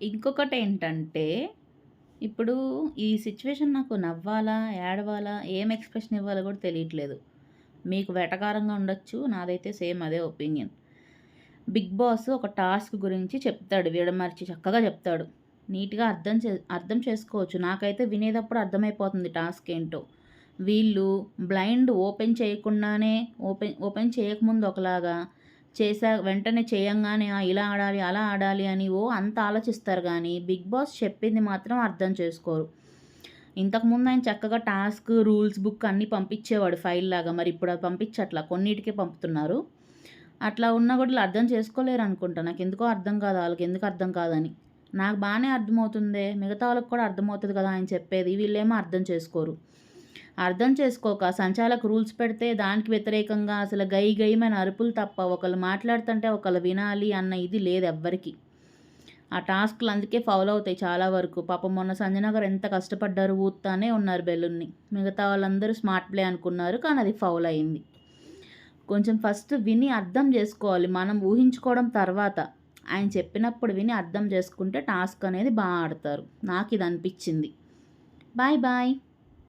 ఇంకొకటేంటంటే, ఇప్పుడు ఈ సిట్యుయేషన్ నాకు నవ్వాలా? ఏడవాలా? ఏం ఎక్స్‌ప్రెషన్ ఇవ్వాలో గూడా తెలియట్లేదు. మీకు వెటకారంగా ఉండొచ్చు. నాదైతే సేమ్ అదే ఒపీనియన్. 'బిగ్ బాస్' ఒక టాస్క్ గురించి చెప్తాడు. విడమర్చి చక్కగా చెప్తాడు. నీట్‌గా అర్థం చేసుకోవచ్చు. నాకైతే వినేటప్పుడు అర్థమైపోతుంది టాస్క్ ఏంటో. వీళ్ళు బ్లైండ్ ఓపెన్ చేయకుండానే ఓపెన్ చేయకముందు ఒకలాగా, వెంటనే చేయంగానే ఇలా ఆడాలి, అలా ఆడాలి అని అంత ఆలోచిస్తారు గానీ, బిగ్ బాస్ చెప్పింది మాత్రం అర్థం చేసుకోరు. ఇంతకుముందు ఆయన చక్కగా టాస్క్, రూల్స్ బుక్ అన్నీ పంపించేవాడు ఫైల్‌లాగా. మరి ఇప్పుడు అది పంపించట్లా. కొన్నిటికే పంపుతున్నారు. అట్లా ఉన్నా కూడా ఈళ్ళు అర్థం చేసుకోలేరనుకుంటా. నాకెందుకో అర్థం కాదు ఆళ్ళకెందుకు అర్థం కాదని. నాకు బానే అర్థమవుతుందే. మిగతా వాళ్ళకి కూడా అర్థమవుతది కదా ఆయన చెప్పేది. వీళ్ళేమో అర్థం చేసుకోరు. అర్థం చేసుకోక సంచాలక్ రూల్స్ పెడితే దానికి వ్యతిరేకంగా అసలు గై గైమని అరుపులు తప్ప ఒకళ్ళు మాట్లాడుతుంటే ఒకళ్ళు వినాలి అన్న ఇది లేదు ఎవ్వరికీ. ఆ టాస్క్‌లు అందుకే ఫౌల్ అవుతాయి చాలా వరకు. పాపం మొన్న సంజన గారు ఎంత కష్టపడ్డారు. ఊత్తానే ఉన్నారు బెలూన్‌ని. మిగతా వాళ్ళందరూ స్మార్ట్ ప్లే అనుకున్నారు. కానీ అది ఫౌల్ అయింది. కొంచెం ఫస్ట్ విని అర్థం జేసుకోవాలి. మనం ఊహించుకోవడం తర్వాత. ఆయన చెప్పినప్పుడు విని అర్థం చేసుకుంటే టాస్క్ అనేది ఆడతారు. నాకిదనిపిచ్చింది. Bye bye.